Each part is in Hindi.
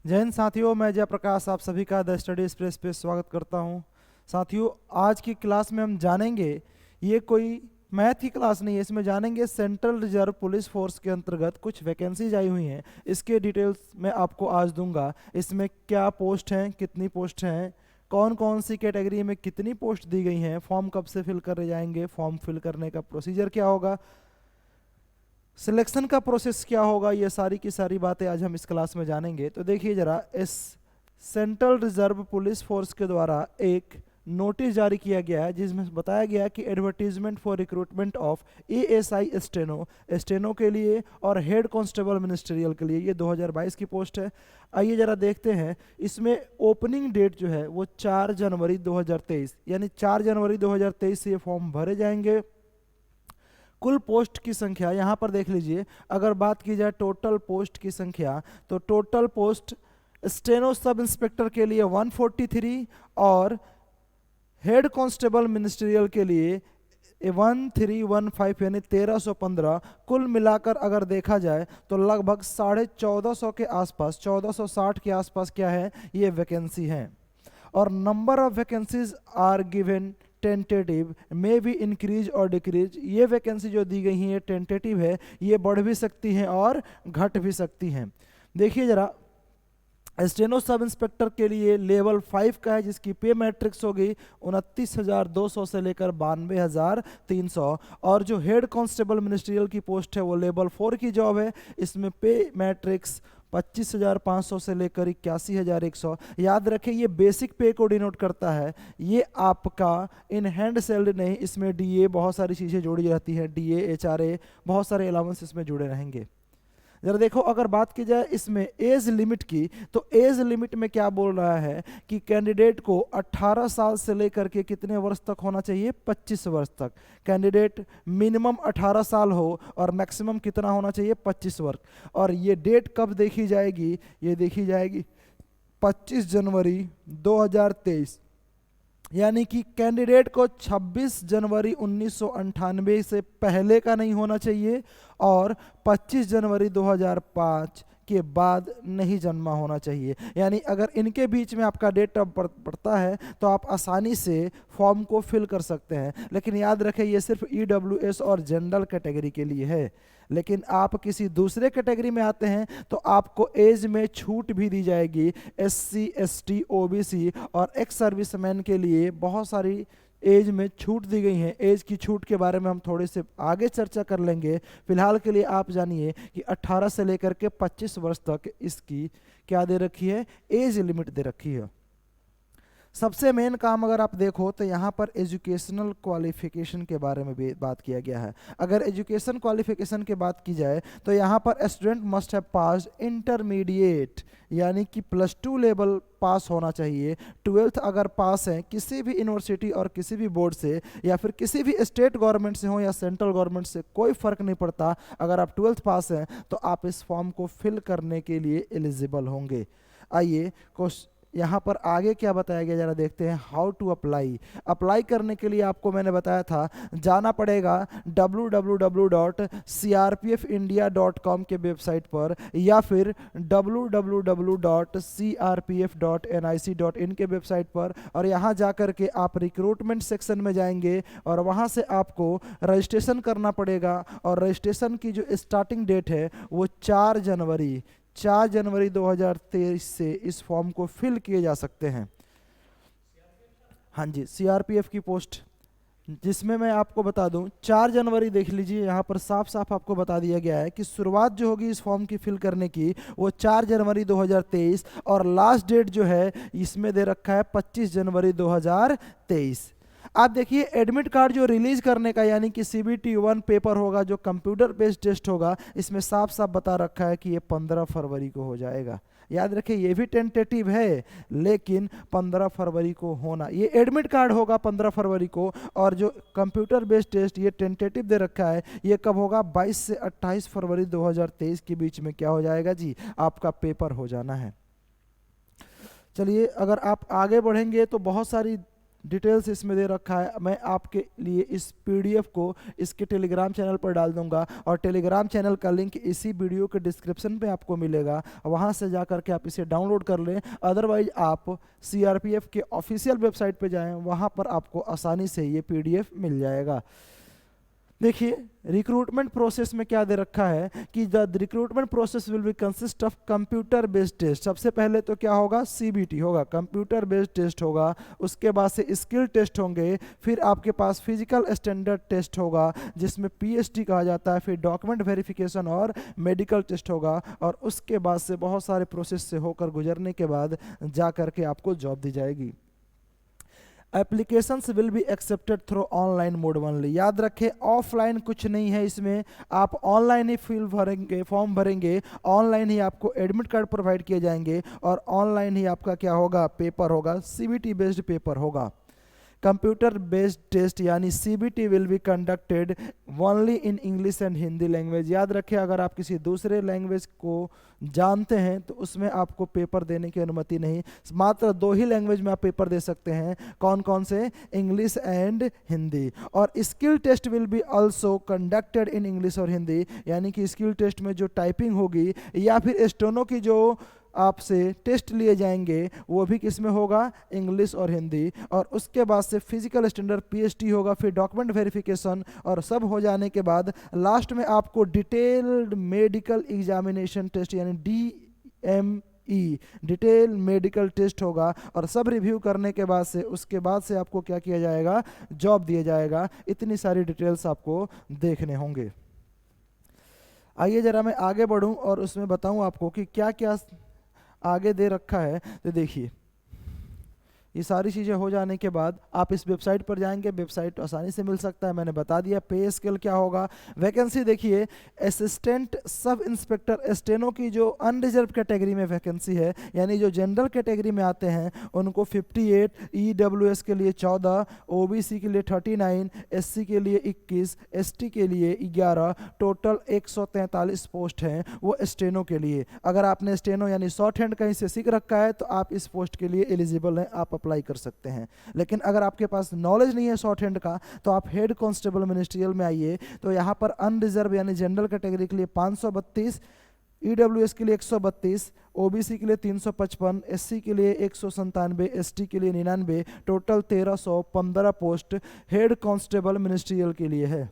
जय हिंद साथियों, मैं जयप्रकाश आप सभी का द स्टडी एक्सप्रेस पे स्वागत करता हूं। साथियों, आज की क्लास में हम जानेंगे, ये कोई मैथ की क्लास नहीं है, इसमें जानेंगे सेंट्रल रिजर्व पुलिस फोर्स के अंतर्गत कुछ वैकेंसीज आई हुई हैं। इसके डिटेल्स मैं आपको आज दूंगा। इसमें क्या पोस्ट हैं, कितनी पोस्ट हैं, कौन कौन सी कैटेगरी में कितनी पोस्ट दी गई हैं, फॉर्म कब से फिल करे जाएंगे, फॉर्म फिल करने का प्रोसीजर क्या होगा, सिलेक्शन का प्रोसेस क्या होगा, ये सारी की सारी बातें आज हम इस क्लास में जानेंगे। तो देखिए जरा, इस सेंट्रल रिजर्व पुलिस फोर्स के द्वारा एक नोटिस जारी किया गया है जिसमें बताया गया है कि advertisement for recruitment of ASI steno के लिए और हेड कांस्टेबल मिनिस्ट्रियल के लिए, ये 2022 की पोस्ट है। आइए जरा देखते हैं। इसमें ओपनिंग डेट जो है वो 4 जनवरी 2023, यानी 4 जनवरी 2023 से ये फॉर्म भरे जाएंगे। कुल पोस्ट की संख्या यहाँ पर देख लीजिए। अगर बात की जाए टोटल पोस्ट की संख्या, तो total post steno sub inspector के लिए 143 और हेड कांस्टेबल मिनिस्ट्रियल के लिए 1315 यानी 1315। कुल मिलाकर अगर देखा जाए तो लगभग 1450 के आसपास, 1460 के आसपास क्या है, ये वैकेंसी है। और number of vacancies are given tentative, may be increase और डिक्रीज। ये वैकेंसी जो दी गई हैं ये टेंटेटिव है, ये बढ़ भी सकती हैं और घट भी सकती हैं। देखिए जरा, स्टेनो सब इंस्पेक्टर के लिए लेवल 5 का है, जिसकी पे मैट्रिक्स होगी 29,200 से लेकर 92,300। और जो हेड कांस्टेबल मिनिस्ट्रियल की पोस्ट है वो लेवल 4 की जॉब है, इसमें पे मैट्रिक्स 25,500 से लेकर 81,100। याद रखें, ये बेसिक पे को डिनोट करता है, ये आपका इन हैंड सैलरी नहीं, इसमें डीए बहुत सारी चीज़ें जुड़ी रहती हैं, डीए एचआरए बहुत सारे अलाउंस इसमें जुड़े रहेंगे। जरा देखो, अगर बात की जाए इसमें एज लिमिट की, तो एज लिमिट में क्या बोल रहा है कि कैंडिडेट को 18 साल से लेकर के कितने वर्ष तक होना चाहिए, 25 वर्ष तक। कैंडिडेट मिनिमम 18 साल हो और मैक्सिमम कितना होना चाहिए, 25 वर्ष। और ये डेट कब देखी जाएगी, ये देखी जाएगी 25 जनवरी 2023, यानी कि कैंडिडेट को 26 जनवरी 1998 से पहले का नहीं होना चाहिए और 25 जनवरी 2005 के बाद नहीं जन्मा होना चाहिए। यानी अगर इनके बीच में आपका डेट ऑफ बर्थ पड़ता है तो आप आसानी से फॉर्म को फिल कर सकते हैं। लेकिन याद रखें, ये सिर्फ ईडब्ल्यूएस और जनरल कैटेगरी के लिए है। लेकिन आप किसी दूसरे कैटेगरी में आते हैं तो आपको एज में छूट भी दी जाएगी। एससी, एसटी, ओबीसी और एक्स सर्विसमैन के लिए बहुत सारी एज में छूट दी गई है। एज की छूट के बारे में हम थोड़े से आगे चर्चा कर लेंगे। फिलहाल के लिए आप जानिए कि 18 से लेकर के 25 वर्ष तक इसकी क्या दे रखी है, एज लिमिट दे रखी है। सबसे मेन काम अगर आप देखो तो यहाँ पर एजुकेशनल क्वालिफिकेशन के बारे में भी बात किया गया है। अगर एजुकेशन क्वालिफिकेशन की बात की जाए तो यहाँ पर student must have passed intermediate, यानी कि +2 लेवल पास होना चाहिए। 12th अगर पास है किसी भी यूनिवर्सिटी और किसी भी बोर्ड से, या फिर किसी भी स्टेट गवर्नमेंट से हो या सेंट्रल गवर्नमेंट से, कोई फर्क नहीं पड़ता। अगर आप 12th पास हैं तो आप इस फॉर्म को फिल करने के लिए एलिजिबल होंगे। आइए यहाँ पर आगे क्या बताया गया, जरा देखते हैं। How to apply. अप्लाई करने के लिए आपको मैंने बताया था जाना पड़ेगा www.crpfindia.com के वेबसाइट पर, या फिर www.crpf.nic.in के वेबसाइट पर। और यहाँ जाकर के आप रिक्रूटमेंट सेक्शन में जाएंगे और वहाँ से आपको रजिस्ट्रेशन करना पड़ेगा। और रजिस्ट्रेशन की जो स्टार्टिंग डेट है वो 4 जनवरी 2023 से इस फॉर्म को फिल किए जा सकते हैं। हाँ जी, सीआरपीएफ की पोस्ट, जिसमें मैं आपको बता दूं 4 जनवरी, देख लीजिए यहाँ पर साफ साफ आपको बता दिया गया है कि शुरुआत जो होगी इस फॉर्म की फिल करने की वो 4 जनवरी 2023, और लास्ट डेट जो है इसमें दे रखा है 25 जनवरी 2023। आप देखिए, एडमिट कार्ड जो रिलीज करने का, यानी कि CBT 1 पेपर होगा जो कंप्यूटर बेस्ड टेस्ट होगा, इसमें साफ साफ बता रखा है कि ये 15 फरवरी को हो जाएगा। याद रखिए, ये भी टेंटेटिव है लेकिन 15 फरवरी को होना, ये एडमिट कार्ड होगा 15 फरवरी को, और जो कंप्यूटर बेस्ड टेस्ट ये टेंटेटिव दे रखा है, ये कब होगा, 22 से 28 फरवरी 2023 के बीच में क्या हो जाएगा जी, आपका पेपर हो जाना है। चलिए, अगर आप आगे बढ़ेंगे तो बहुत सारी डिटेल्स इसमें दे रखा है। मैं आपके लिए इस पीडीएफ को इसके टेलीग्राम चैनल पर डाल दूंगा और टेलीग्राम चैनल का लिंक इसी वीडियो के डिस्क्रिप्शन पे आपको मिलेगा, वहां से जा करके आप इसे डाउनलोड कर लें। अदरवाइज आप सीआरपीएफ के ऑफिशियल वेबसाइट पे जाएं, वहां पर आपको आसानी से ये पीडीएफ मिल जाएगा। देखिए रिक्रूटमेंट प्रोसेस में क्या दे रखा है कि the recruitment process will be consist of computer based test. सबसे पहले तो क्या होगा, सीबीटी होगा, कंप्यूटर बेस्ड टेस्ट होगा। उसके बाद से स्किल टेस्ट होंगे, फिर आपके पास फिजिकल स्टैंडर्ड टेस्ट होगा जिसमें पीएसटी कहा जाता है, फिर डॉक्यूमेंट वेरिफिकेशन और मेडिकल टेस्ट होगा, और उसके बाद से बहुत सारे प्रोसेस से होकर गुजरने के बाद जा करके आपको जॉब दी जाएगी। Applications will be accepted through online mode only. याद रखें ऑफलाइन कुछ नहीं है इसमें, आप ऑनलाइन ही फॉर्म भरेंगे, ऑनलाइन ही आपको एडमिट कार्ड प्रोवाइड किए जाएंगे और ऑनलाइन ही आपका क्या होगा, पेपर होगा, सीबीटी बेस्ड पेपर होगा। कंप्यूटर बेस्ड टेस्ट यानी CBT will be conducted only in English and Hindi language. याद रखें अगर आप किसी दूसरे लैंग्वेज को जानते हैं तो उसमें आपको पेपर देने की अनुमति नहीं, मात्र 2 ही लैंग्वेज में आप पेपर दे सकते हैं। कौन कौन से, इंग्लिश एंड हिंदी। और skill test will be also conducted in English और हिंदी, यानी कि स्किल टेस्ट में जो टाइपिंग होगी या फिर स्टेनो की जो आपसे टेस्ट लिए जाएंगे वो भी किस में होगा, इंग्लिश और हिंदी। और उसके बाद से फिजिकल स्टैंडर्ड पीएसटी होगा, फिर डॉक्यूमेंट वेरिफिकेशन, और सब हो जाने के बाद लास्ट में आपको डिटेल्ड मेडिकल एग्जामिनेशन टेस्ट यानी DME डिटेल मेडिकल टेस्ट होगा। और सब रिव्यू करने के बाद से उसके बाद से आपको क्या किया जाएगा, जॉब दिया जाएगा। इतनी सारी डिटेल्स आपको देखने होंगे। आइए जरा मैं आगे बढ़ूं और उसमें बताऊं आपको कि क्या क्या आगे दे रखा है। तो देखिए ये सारी चीज़ें हो जाने के बाद आप इस वेबसाइट पर जाएंगे, वेबसाइट आसानी से मिल सकता है, मैंने बता दिया। पे स्केल क्या होगा, वैकेंसी देखिए असिस्टेंट सब इंस्पेक्टर स्टेनो की जो अनरिजर्व कैटेगरी में वैकेंसी है, यानी जो जनरल कैटेगरी में आते हैं उनको 58, EWS के लिए 14, OBC के लिए 39, SC के लिए 21, ST के लिए 11, टोटल 143 पोस्ट हैं वो स्टेनो के लिए। अगर आपने स्टेनो यानी शॉर्ट हैंड कहीं से सीख रखा है तो आप इस पोस्ट के लिए एलिजिबल हैं, आप अप्लाई कर सकते हैं। लेकिन अगर आपके पास नॉलेज नहीं है शॉर्ट हैंड का तो आप हेड कांस्टेबल मिनिस्ट्रियल में आइए। तो यहाँ पर अनरिजर्व यानी जनरल कैटेगरी के लिए 532, EWS के लिए 132, OBC के लिए 355, SC के लिए 197, ST के लिए 99, total 1315 post head constable ministerial के लिए है।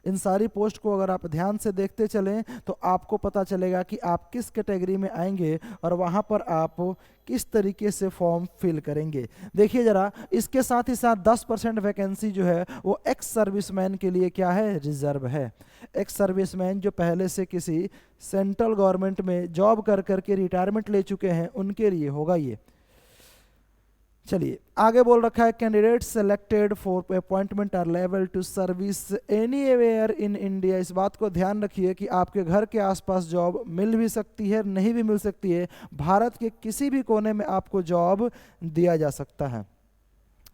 इन सारी पोस्ट को अगर आप ध्यान से देखते चलें तो आपको पता चलेगा कि आप किस कैटेगरी में आएंगे और वहां पर आप किस तरीके से फॉर्म फिल करेंगे। देखिए जरा, इसके साथ ही साथ 10% वैकेंसी जो है वो एक्स सर्विसमैन के लिए क्या है, रिजर्व है। एक्स सर्विसमैन जो पहले से किसी सेंट्रल गवर्नमेंट में जॉब कर करके रिटायरमेंट ले चुके हैं उनके लिए होगा ये। चलिए आगे बोल रखा है, candidate selected for appointment are level to service anywhere in India. इस बात को ध्यान रखिए कि आपके घर के आसपास जॉब मिल भी सकती है, नहीं भी मिल सकती है। भारत के किसी भी कोने में आपको जॉब दिया जा सकता है।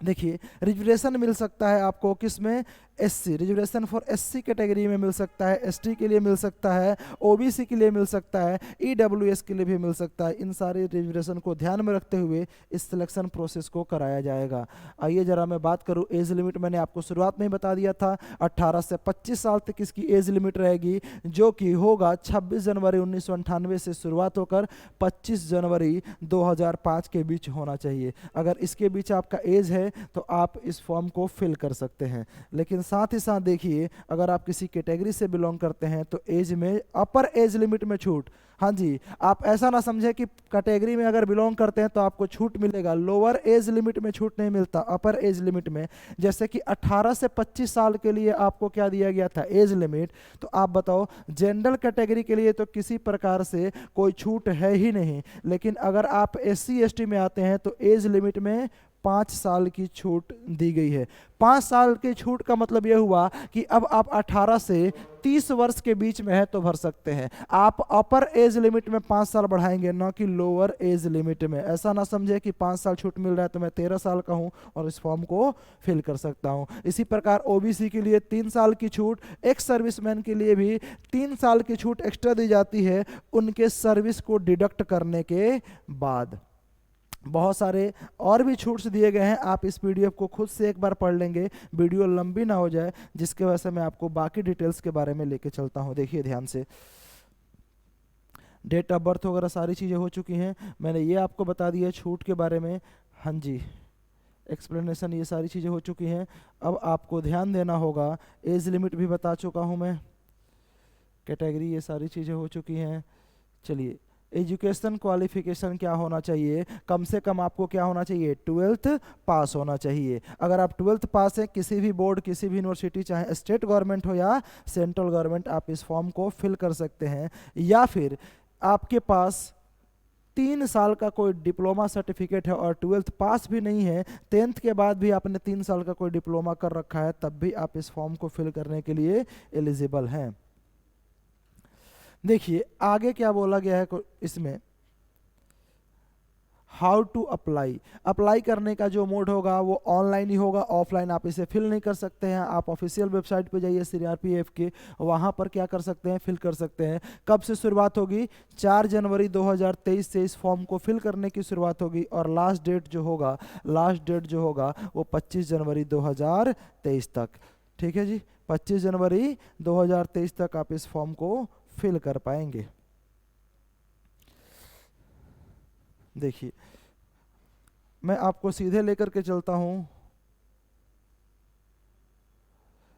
देखिए रिजर्वेशन मिल सकता है आपको किसमें, SC, reservation for SC category में मिल सकता है, ST के लिए मिल सकता है, OBC के लिए मिल सकता है, EWS के लिए भी मिल सकता है। इन सारे रिजर्वेशन को ध्यान में रखते हुए इस सिलेक्शन प्रोसेस को कराया जाएगा। आइए जरा मैं बात करूं एज लिमिट। मैंने आपको शुरुआत में ही बता दिया था 18 से 25 साल तक इसकी एज लिमिट रहेगी, जो कि होगा 26 जनवरी 1998 से शुरुआत होकर 25 जनवरी 2005 के बीच होना चाहिए। अगर इसके बीच आपका एज है तो आप इस फॉर्म को फिल कर सकते हैं। लेकिन साथ ही साथ देखिए अगर आप किसी कैटेगरी से बिलोंग करते हैं तो एज में अपर एज लिमिट में छूट। हाँ जी, आप ऐसा ना समझे कि कैटेगरी में अगर बिलोंग करते हैं तो आपको छूट मिलेगा, लोअर एज लिमिट में छूट नहीं मिलता, अपर एज लिमिट में। जैसे कि 18 से 25 साल के लिए आपको क्या दिया गया था, एज लिमिट। तो आप बताओ जनरल कैटेगरी के लिए तो किसी प्रकार से कोई छूट है ही नहीं। लेकिन अगर आप SC ST में आते हैं तो एज लिमिट में 5 साल की छूट दी गई है। 5 साल की छूट का मतलब यह हुआ कि अब आप 18 से 30 वर्ष के बीच में है तो भर सकते हैं। आप अपर एज लिमिट में 5 साल बढ़ाएंगे, ना कि लोअर एज लिमिट में। ऐसा ना समझे कि 5 साल छूट मिल रहा है तो मैं 13 साल का हूं और इस फॉर्म को फिल कर सकता हूं। इसी प्रकार OBC के लिए 3 साल की छूट, एक्स सर्विसमैन के लिए भी 3 साल की छूट एक्स्ट्रा दी जाती है उनके सर्विस को डिडक्ट करने के बाद। बहुत सारे और भी छूट्स दिए गए हैं, आप इस पीडीएफ को खुद से एक बार पढ़ लेंगे, वीडियो लंबी ना हो जाए, जिसके वजह से मैं आपको बाकी डिटेल्स के बारे में लेके चलता हूँ। देखिए ध्यान से, डेट ऑफ बर्थ वगैरह सारी चीज़ें हो चुकी हैं, मैंने ये आपको बता दिया छूट के बारे में। हाँ जी, एक्सप्लेनेशन ये सारी चीज़ें हो चुकी हैं। अब आपको ध्यान देना होगा, एज लिमिट भी बता चुका हूँ मैं, कैटेगरी ये सारी चीज़ें हो चुकी हैं। चलिए, एजुकेशन क्वालिफिकेशन क्या होना चाहिए, कम से कम आपको क्या होना चाहिए, 12th पास होना चाहिए। अगर आप 12th पास हैं किसी भी बोर्ड, किसी भी यूनिवर्सिटी, चाहे स्टेट गवर्नमेंट हो या सेंट्रल गवर्नमेंट, आप इस फॉर्म को फिल कर सकते हैं। या फिर आपके पास 3 साल का कोई डिप्लोमा सर्टिफिकेट है और 12th पास भी नहीं है, 10th के बाद भी आपने 3 साल का कोई डिप्लोमा कर रखा है, तब भी आप इस फॉर्म को फिल करने के लिए एलिजिबल हैं। देखिए आगे क्या बोला गया है इसमें, हाउ टू अप्लाई। अप्लाई करने का जो मोड होगा वो ऑनलाइन ही होगा, ऑफलाइन आप इसे फिल नहीं कर सकते हैं। आप ऑफिशियल वेबसाइट पे जाइए सीआरपीएफ के, वहाँ पर क्या कर सकते हैं, फिल कर सकते हैं। कब से शुरुआत होगी, 4 जनवरी 2023 से इस फॉर्म को फिल करने की शुरुआत होगी, और लास्ट डेट जो होगा वो 25 जनवरी 2023 तक। ठीक है जी, 25 जनवरी 2023 तक आप इस फॉर्म को फिल कर पाएंगे। देखिए मैं आपको सीधे लेकर के चलता हूँ,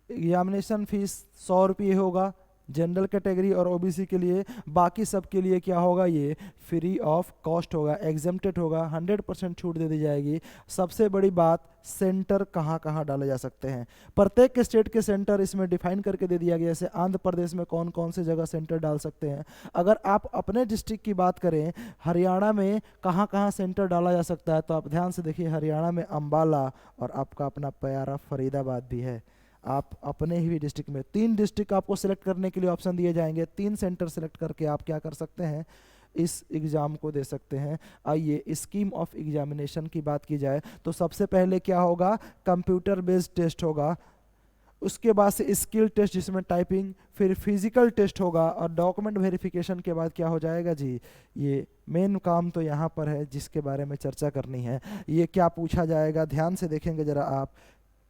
एग्जामिनेशन फीस 100 रुपये होगा जनरल कैटेगरी और ओबीसी के लिए, बाकी सब के लिए क्या होगा, ये फ्री ऑफ कॉस्ट होगा, एग्जेम्प्टेड होगा, 100% छूट दे दी जाएगी। सबसे बड़ी बात, सेंटर कहाँ कहाँ डाले जा सकते हैं, प्रत्येक स्टेट के सेंटर इसमें डिफाइन करके दे दिया गया। जैसे आंध्र प्रदेश में कौन कौन से जगह सेंटर डाल सकते हैं। अगर आप अपने डिस्ट्रिक्ट की बात करें, हरियाणा में कहाँ कहाँ सेंटर डाला जा सकता है, तो आप ध्यान से देखिए, हरियाणा में अम्बाला और आपका अपना प्यारा फरीदाबाद भी है। आप अपने ही डिस्ट्रिक्ट में 3 डिस्ट्रिक्ट आपको सिलेक्ट करने के लिए ऑप्शन दिए जाएंगे, 3 सेंटर सिलेक्ट करके आप क्या कर सकते हैं, इस एग्ज़ाम को दे सकते हैं। आइए स्कीम ऑफ एग्जामिनेशन की बात की जाए तो सबसे पहले क्या होगा, कंप्यूटर बेस्ड टेस्ट होगा, उसके बाद से स्किल टेस्ट जिसमें टाइपिंग, फिर फिजिकल टेस्ट होगा, और डॉक्यूमेंट वेरिफिकेशन के बाद क्या हो जाएगा जी, ये मेन काम तो यहाँ पर है जिसके बारे में चर्चा करनी है। ये क्या पूछा जाएगा, ध्यान से देखेंगे जरा आप,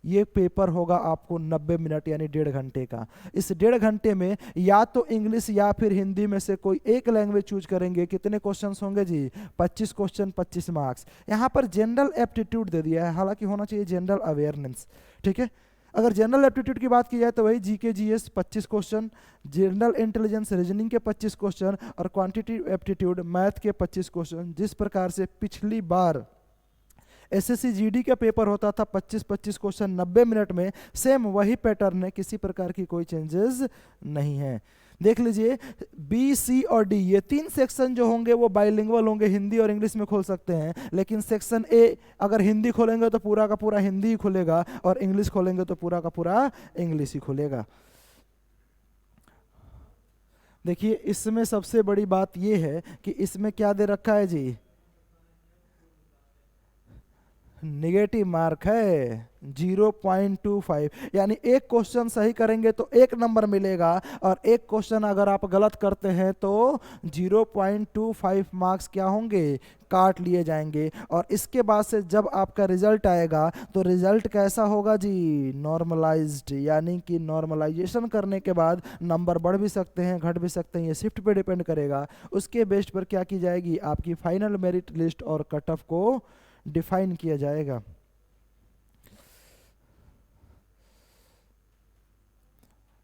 ये पेपर होगा आपको 90 मिनट यानी 1.5 घंटे का। इस 1.5 घंटे में या तो इंग्लिश या फिर हिंदी में से कोई एक लैंग्वेज चूज करेंगे। कितने क्वेश्चंस होंगे जी, 25 क्वेश्चन, 25 मार्क्स। यहाँ पर जनरल एप्टीट्यूड दे दिया है, हालांकि होना चाहिए जनरल अवेयरनेस। ठीक है, अगर जनरल एप्टीट्यूड की बात की जाए तो वही GK GS 25 question, general intelligence reasoning के 25 क्वेश्चन, और क्वांटिटेटिव एप्टीट्यूड मैथ के 25 क्वेश्चन। जिस प्रकार से पिछली बार एसएससी जीडी का पेपर होता था 25-25 क्वेश्चन 90 मिनट में, सेम वही पैटर्न है, किसी प्रकार की कोई चेंजेस नहीं है। देख लीजिए, बी, सी और डी ये 3 सेक्शन जो होंगे वो बाइलिंगुअल होंगे, हिंदी और इंग्लिश में खोल सकते हैं। लेकिन सेक्शन ए अगर हिंदी खोलेंगे तो पूरा का पूरा हिंदी ही खुलेगा, और इंग्लिश खोलेंगे तो पूरा का पूरा इंग्लिश ही खुलेगा। देखिए इसमें सबसे बड़ी बात ये है कि इसमें क्या दे रखा है जी, निगेटिव मार्क है 0.25, यानी एक क्वेश्चन सही करेंगे तो 1 नंबर मिलेगा, और एक क्वेश्चन अगर आप गलत करते हैं तो 0.25 मार्क्स क्या होंगे, काट लिए जाएंगे। और इसके बाद से जब आपका रिजल्ट आएगा तो रिजल्ट कैसा होगा जी, नॉर्मलाइज्ड, यानी कि नॉर्मलाइजेशन करने के बाद नंबर बढ़ भी सकते हैं, घट भी सकते हैं, ये शिफ्ट पे डिपेंड करेगा। उसके बेस्ड पर क्या की जाएगी, आपकी फाइनल मेरिट लिस्ट और कट ऑफ को डिफाइन किया जाएगा।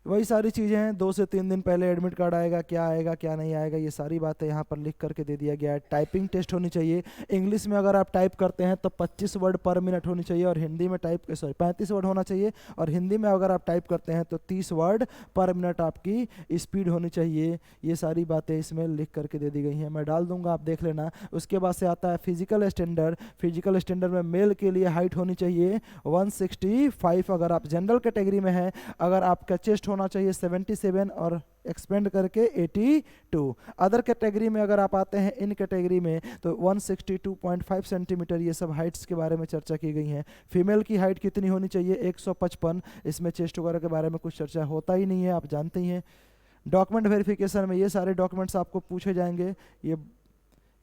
वही सारी चीज़ें हैं, 2 से 3 दिन पहले एडमिट कार्ड आएगा, क्या आएगा क्या नहीं आएगा, ये सारी बातें यहाँ पर लिख करके दे दिया गया है। टाइपिंग टेस्ट होनी चाहिए, इंग्लिश में अगर आप टाइप करते हैं तो 25 वर्ड पर मिनट होनी चाहिए, और हिंदी में 35 वर्ड होना चाहिए, और हिंदी में अगर आप टाइप करते हैं तो 30 वर्ड पर मिनट आपकी स्पीड होनी चाहिए। ये सारी बातें इसमें लिख करके दे दी गई हैं, मैं डाल दूंगा, आप देख लेना। उसके बाद से आता है फिजिकल स्टैंडर्ड। फिजिकल स्टैंडर्ड में मेल के लिए हाइट होनी चाहिए 165 अगर आप जनरल कैटेगरी में हैं, अगर आपका चेस्ट होना चाहिए 77 और एक्सपेंड करके 82। अदर कैटेगरी में अगर आप आते हैं, इन कैटेगरी में, तो 162.5 सेंटीमीटर। ये सब हाइट्स के बारे में चर्चा की गई है। फीमेल की हाइट कितनी होनी चाहिए, 155। इसमें चेस्ट वगैरह के बारे में कुछ चर्चा होता ही नहीं है, आप जानते ही हैं। डॉक्यूमेंट वेरिफिकेशन में ये सारे डॉक्यूमेंट्स आपको पूछे जाएंगे,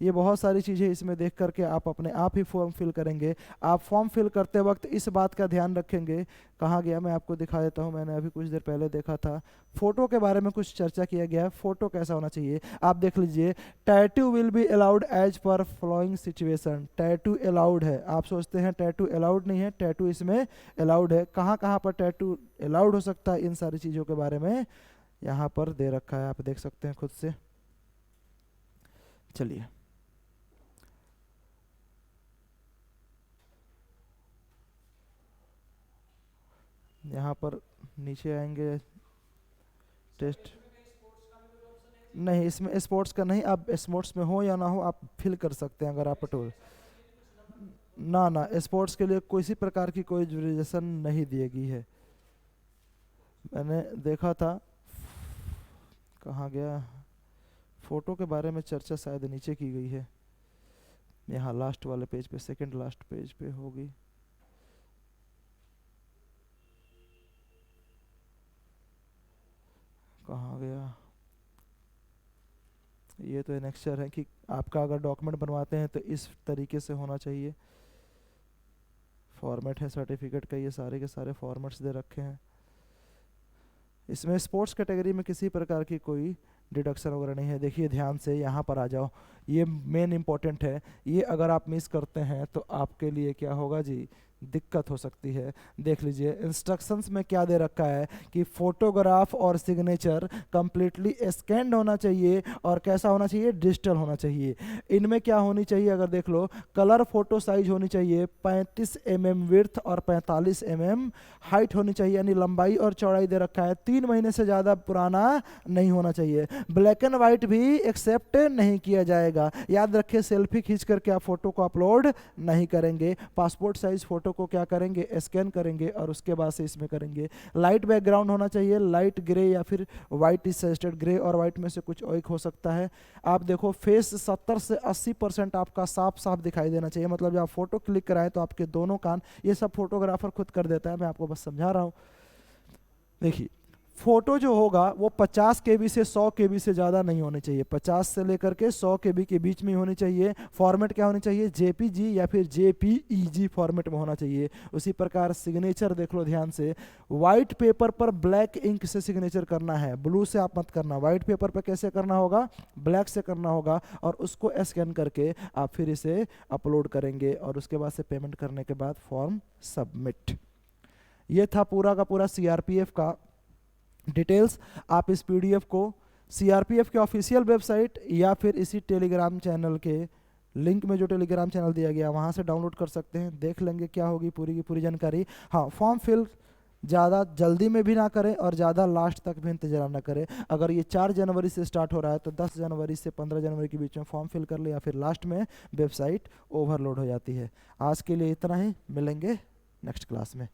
ये बहुत सारी चीज़ें इसमें देख करके आप अपने आप ही फॉर्म फिल करेंगे। आप फॉर्म फिल करते वक्त इस बात का ध्यान रखेंगे, कहाँ गया, मैं आपको दिखा देता हूँ, मैंने अभी कुछ देर पहले देखा था, फोटो के बारे में कुछ चर्चा किया गया है। फोटो कैसा होना चाहिए आप देख लीजिए। Tattoo will be allowed as per following situation, tattoo allowed है। आप सोचते हैं टैटू अलाउड नहीं है, टैटू इसमें अलाउड है। कहाँ कहाँ पर टैटू अलाउड हो सकता है, इन सारी चीज़ों के बारे में यहाँ पर दे रखा है, आप देख सकते हैं खुद से। चलिए यहाँ पर नीचे आएंगे, टेस्ट नहीं, इसमें स्पोर्ट्स का नहीं, आप स्पोर्ट्स में हो या ना हो आप फिल कर सकते हैं अगर आप टूर। ना ना, स्पोर्ट्स के लिए किसी प्रकार की कोई जुरिजेशन नहीं दी गई है। मैंने देखा था, कहाँ गया, फोटो के बारे में चर्चा शायद नीचे की गई है, यहाँ लास्ट वाले पेज पे, सेकंड लास्ट पेज पे होगी। कहाँ गया, ये तो एनेक्चर है कि आपका अगर डॉक्यूमेंट बनवाते हैं तो इस तरीके से होना चाहिए। फॉर्मेट है सर्टिफिकेट का, ये सारे के सारे फॉर्मेट्स दे रखे हैं। इसमें स्पोर्ट्स कैटेगरी में किसी प्रकार की कोई डिडक्शन वगैरह नहीं है। देखिए ध्यान से यहाँ पर आ जाओ, ये मेन इंपॉर्टेंट है। ये अगर आप मिस करते हैं तो आपके लिए क्या होगा जी, दिक्कत हो सकती है। देख लीजिए इंस्ट्रक्शंस में क्या दे रखा है कि फोटोग्राफ और सिग्नेचर कंप्लीटली स्कैन्ड होना चाहिए, और कैसा होना चाहिए, डिजिटल होना चाहिए। इनमें क्या होनी चाहिए, अगर देख लो, कलर फोटो साइज होनी चाहिए 35 mm विड्थ और 45 mm हाइट होनी चाहिए, यानी लंबाई और चौड़ाई दे रखा है। 3 महीने से ज़्यादा पुराना नहीं होना चाहिए। ब्लैक एंड वाइट भी एक्सेप्ट नहीं किया जाएगा। याद रखिए, सेल्फी खींच करके आप फोटो को अपलोड नहीं करेंगे। पासपोर्ट साइज फोटो को क्या करेंगे, स्कैन करेंगे और उसके बाद से इसमें करेंगे। लाइट बैकग्राउंड होना चाहिए, लाइट ग्रे या फिर वाइट सजेस्टेड, ग्रे और वाइट में से कुछ एक हो सकता है। आप देखो फेस 70 से 80% आपका साफ साफ दिखाई देना चाहिए, मतलब जब आप फोटो क्लिक कराएं तो आपके दोनों कान, ये सब फोटोग्राफर खुद कर देता है, मैं आपको बस समझा रहा हूँ। देखिए फोटो जो होगा वो 50 केबी से 100 केबी से ज़्यादा नहीं होनी चाहिए, 50 से लेकर के 100 केबी के बीच में ही होनी चाहिए। फॉर्मेट क्या होनी चाहिए, जेपीजी या फिर जेपीईजी फॉर्मेट में होना चाहिए। उसी प्रकार सिग्नेचर देख लो ध्यान से, वाइट पेपर पर ब्लैक इंक से सिग्नेचर करना है, ब्लू से आप मत करना। वाइट पेपर पर कैसे करना होगा, ब्लैक से करना होगा, और उसको स्कैन करके आप फिर इसे अपलोड करेंगे, और उसके बाद से पेमेंट करने के बाद फॉर्म सबमिट। ये था पूरा का पूरा सीआरपीएफ का डिटेल्स। आप इस पीडीएफ को सीआरपीएफ के ऑफिशियल वेबसाइट या फिर इसी टेलीग्राम चैनल के लिंक में, जो टेलीग्राम चैनल दिया गया वहाँ से डाउनलोड कर सकते हैं। देख लेंगे क्या होगी पूरी की पूरी जानकारी। हाँ, फॉर्म फिल ज़्यादा जल्दी में भी ना करें और ज़्यादा लास्ट तक भी इंतजार ना करें। अगर ये 4 जनवरी से स्टार्ट हो रहा है तो 10 जनवरी से 15 जनवरी के बीच में फॉर्म फिल कर ले, या फिर लास्ट में वेबसाइट ओवरलोड हो जाती है। आज के लिए इतना ही, मिलेंगे नेक्स्ट क्लास में।